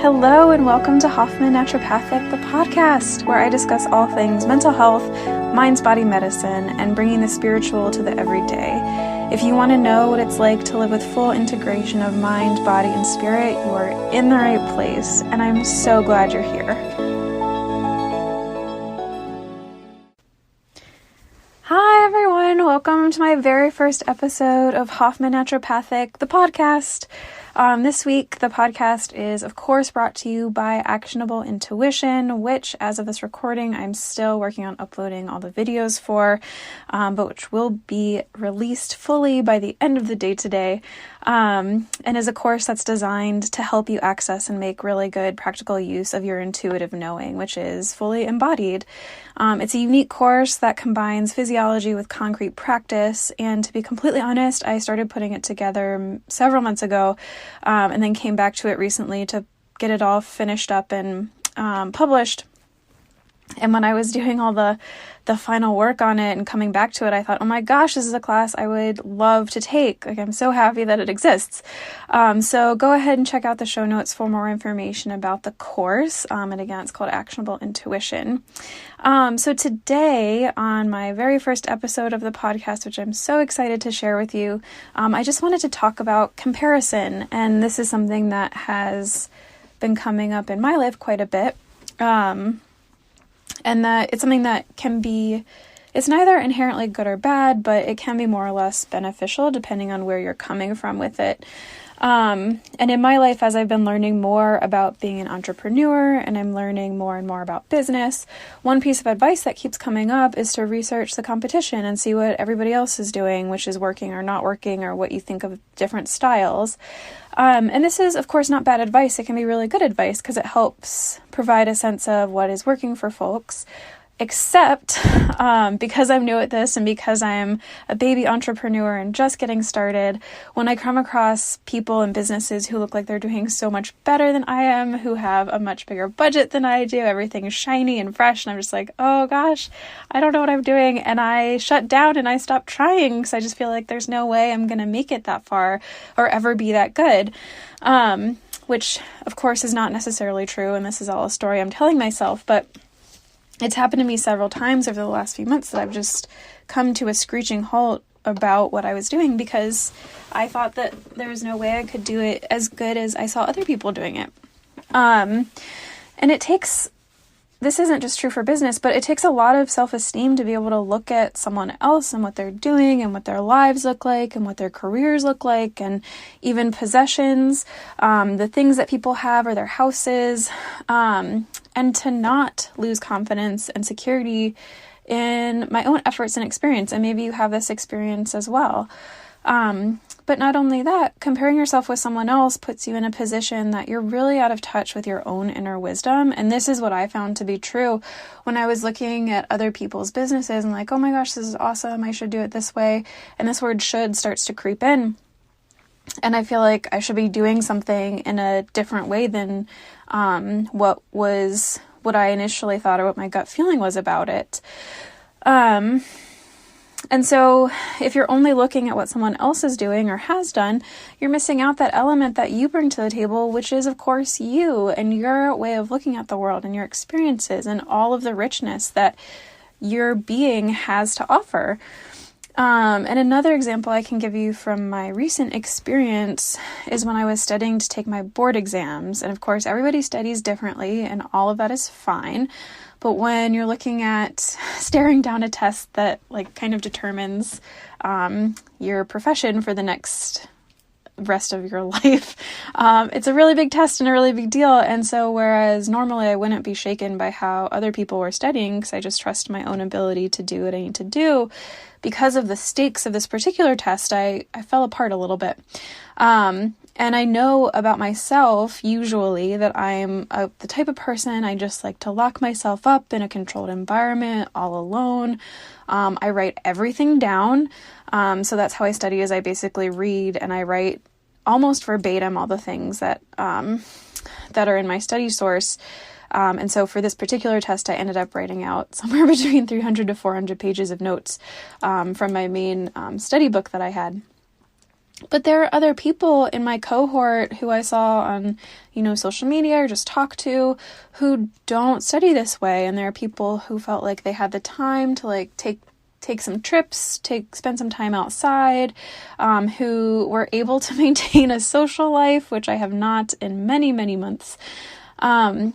Hello and welcome to Hoffman Naturopathic, the podcast, where I discuss all things mental health, mind, body medicine, and bringing the spiritual to the everyday. If you want to know what it's like to live with full integration of mind, body, and spirit, you are in the right place, and I'm so glad you're here. Hi everyone, welcome to my very first episode of Hoffman Naturopathic, the podcast. This week, the podcast is, of course, brought to you by Actionable Intuition, which, as of this recording, I'm still working on uploading all the videos for, but which will be released fully by the end of the day today, and is a course that's designed to help you access and make really good practical use of your intuitive knowing, which is fully embodied. It's a unique course that combines physiology with concrete practice, and to be completely honest, I started putting it together several months ago, and then came back to it recently to get it all finished up and published. And when I was doing all the final work on it and coming back to it, I thought, oh my gosh, this is a class I would love to take. Like, I'm so happy that it exists. So go ahead and check out the show notes for more information about the course. And again, it's called Actionable Intuition. So today, on my very first episode of the podcast, which I'm so excited to share with you, I just wanted to talk about comparison. And this is something that has been coming up in my life quite a bit. And that it's something that can be, it's neither inherently good or bad, but it can be more or less beneficial depending on where you're coming from with it. And in my life, as I've been learning more about being an entrepreneur and I'm learning more and more about business, one piece of advice that keeps coming up is to research the competition and see what everybody else is doing, which is working or not working, or what you think of different styles. And this is, of course, not bad advice. It can be really good advice because it helps provide a sense of what is working for folks. Except because I'm new at this and because I'm a baby entrepreneur and just getting started, when I come across people and businesses who look like they're doing so much better than I am, who have a much bigger budget than I do, everything is shiny and fresh, and I'm just like, oh gosh, I don't know what I'm doing, and I shut down and I stop trying because I just feel like there's no way I'm going to make it that far or ever be that good, which of course is not necessarily true, and this is all a story I'm telling myself, but it's happened to me several times over the last few months that I've just come to a screeching halt about what I was doing because I thought that there was no way I could do it as good as I saw other people doing it. And this isn't just true for business, but it takes a lot of self-esteem to be able to look at someone else and what they're doing and what their lives look like and what their careers look like and even possessions, the things that people have or their houses, and to not lose confidence and security in my own efforts and experience. And maybe you have this experience as well. But not only that, comparing yourself with someone else puts you in a position that you're really out of touch with your own inner wisdom. And this is what I found to be true when I was looking at other people's businesses and like, oh my gosh, this is awesome. I should do it this way. And this word should starts to creep in. And I feel like I should be doing something in a different way than what I initially thought or what my gut feeling was about it. And so if you're only looking at what someone else is doing or has done, you're missing out that element that you bring to the table, which is, of course, you and your way of looking at the world and your experiences and all of the richness that your being has to offer. And another example I can give you from my recent experience is when I was studying to take my board exams. And of course, everybody studies differently and all of that is fine. But when you're looking at staring down a test that like kind of determines your profession for the next rest of your life, it's a really big test and a really big deal. And so whereas normally I wouldn't be shaken by how other people were studying because I just trust my own ability to do what I need to do, because of the stakes of this particular test, I fell apart a little bit. And I know about myself usually that I'm the type of person I just like to lock myself up in a controlled environment all alone. I write everything down. So that's how I study, is I basically read and I write almost verbatim all the things that are in my study source. And so for this particular test, I ended up writing out somewhere between 300 to 400 pages of notes from my main study book that I had. But there are other people in my cohort who I saw on, social media or just talk to who don't study this way. And there are people who felt like they had the time to like take some trips, spend some time outside, who were able to maintain a social life, which I have not in many, many months. And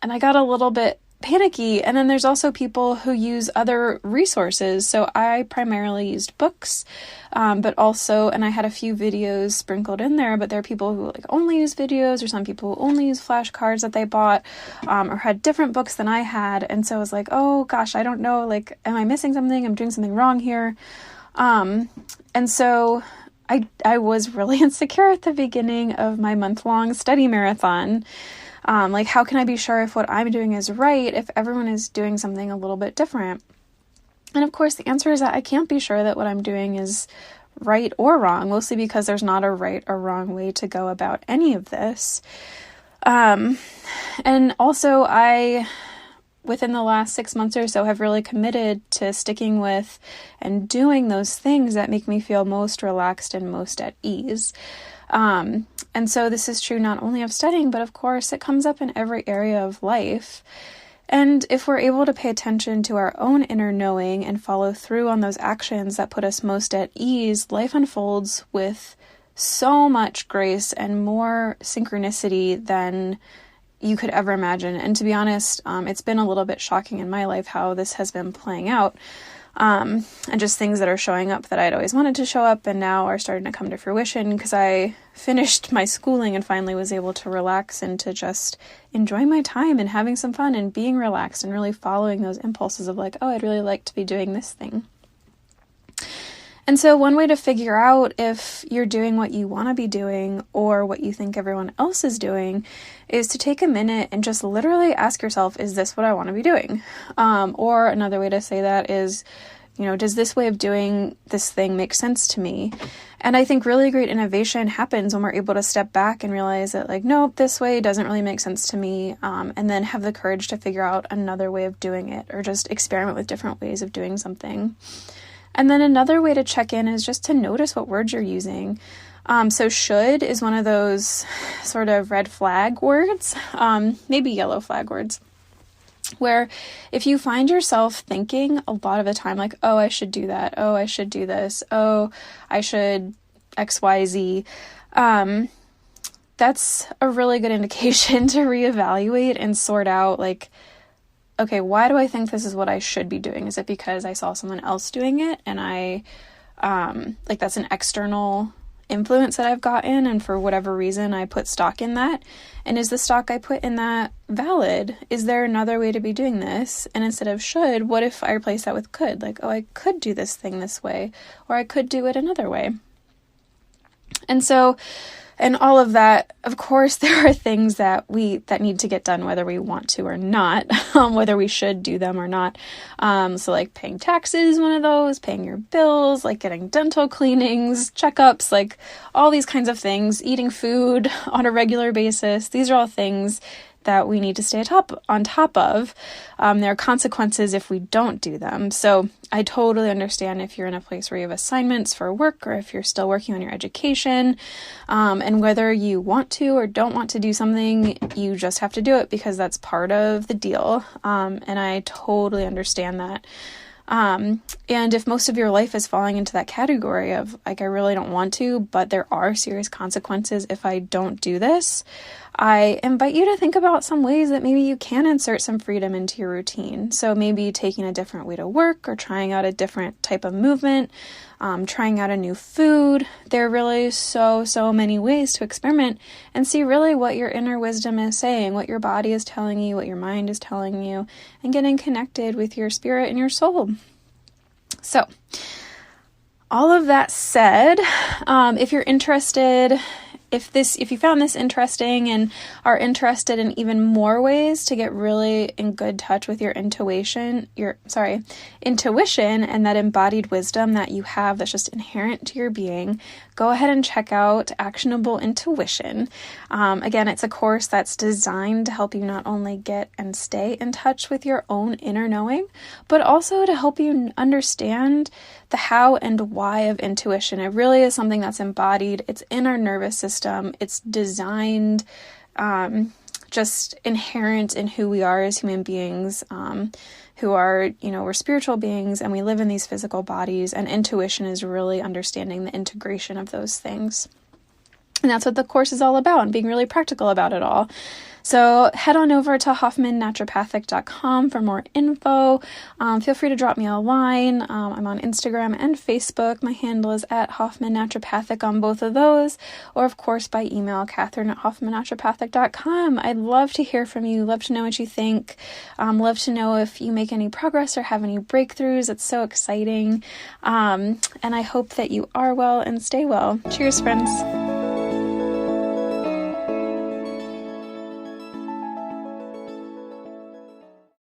I got a little bit panicky. And then there's also people who use other resources. So I primarily used books, but also, and I had a few videos sprinkled in there, but there are people who like only use videos, or some people who only use flashcards that they bought, or had different books than I had. And so I was like, oh gosh, I don't know, like, am I missing something? I'm doing something wrong here. And so I was really insecure at the beginning of my month-long study marathon. Like, how can I be sure if what I'm doing is right if everyone is doing something a little bit different? And of course, the answer is that I can't be sure that what I'm doing is right or wrong, mostly because there's not a right or wrong way to go about any of this. And also, I, within the last 6 months or so, have really committed to sticking with and doing those things that make me feel most relaxed and most at ease. And so this is true not only of studying, but of course it comes up in every area of life. And if we're able to pay attention to our own inner knowing and follow through on those actions that put us most at ease, life unfolds with so much grace and more synchronicity than you could ever imagine. And to be honest, it's been a little bit shocking in my life how this has been playing out. And just things that are showing up that I'd always wanted to show up and now are starting to come to fruition because I finished my schooling and finally was able to relax and to just enjoy my time and having some fun and being relaxed and really following those impulses of like, oh, I'd really like to be doing this thing. And so one way to figure out if you're doing what you want to be doing or what you think everyone else is doing is to take a minute and just literally ask yourself, is this what I want to be doing? Or another way to say that is, does this way of doing this thing make sense to me? And I think really great innovation happens when we're able to step back and realize that like, nope, this way doesn't really make sense to me. And then have the courage to figure out another way of doing it or just experiment with different ways of doing something. And then another way to check in is just to notice what words you're using. So should is one of those sort of red flag words, maybe yellow flag words, where if you find yourself thinking a lot of the time, like, oh, I should do that. Oh, I should do this. Oh, I should XYZ. That's a really good indication to reevaluate and sort out like, okay, why do I think this is what I should be doing? Is it because I saw someone else doing it and I, like that's an external influence that I've gotten and for whatever reason I put stock in that? And is the stock I put in that valid? Is there another way to be doing this? And instead of should, what if I replace that with could? Like, oh, I could do this thing this way, or I could do it another way. And so, and all of that, of course, there are things that need to get done, whether we want to or not, whether we should do them or not. So like paying taxes is one of those, paying your bills, like getting dental cleanings, checkups, like all these kinds of things, eating food on a regular basis. These are all things that we need to stay on top of. There are consequences if we don't do them. So I totally understand if you're in a place where you have assignments for work or if you're still working on your education, and whether you want to or don't want to do something, you just have to do it because that's part of the deal. And I totally understand that. And if most of your life is falling into that category of like, I really don't want to, but there are serious consequences if I don't do this, I invite you to think about some ways that maybe you can insert some freedom into your routine. So maybe taking a different way to work or trying out a different type of movement, trying out a new food. There are really so many ways to experiment and see really what your inner wisdom is saying, what your body is telling you, what your mind is telling you, and getting connected with your spirit and your soul. So, all of that said, if you're interested if you found this interesting and are interested in even more ways to get really in good touch with your intuition and that embodied wisdom that you have that's just inherent to your being, go ahead and check out Actionable Intuition. Again, it's a course that's designed to help you not only get and stay in touch with your own inner knowing, but also to help you understand the how and why of intuition. It really is something that's embodied. It's in our nervous system. It's designed, just inherent in who we are as human beings, who are, we're spiritual beings and we live in these physical bodies, and intuition is really understanding the integration of those things. And that's what the course is all about, and being really practical about it all. So head on over to hoffmannaturopathic.com for more info. Feel free to drop me a line. I'm on Instagram and Facebook. My handle is @hoffmannaturopathic on both of those, or of course by email, Catherine@hoffmannaturopathic.com. I'd love to hear from you. Love to know what you think. Love to know if you make any progress or have any breakthroughs. It's so exciting. And I hope that you are well and stay well. Cheers, friends.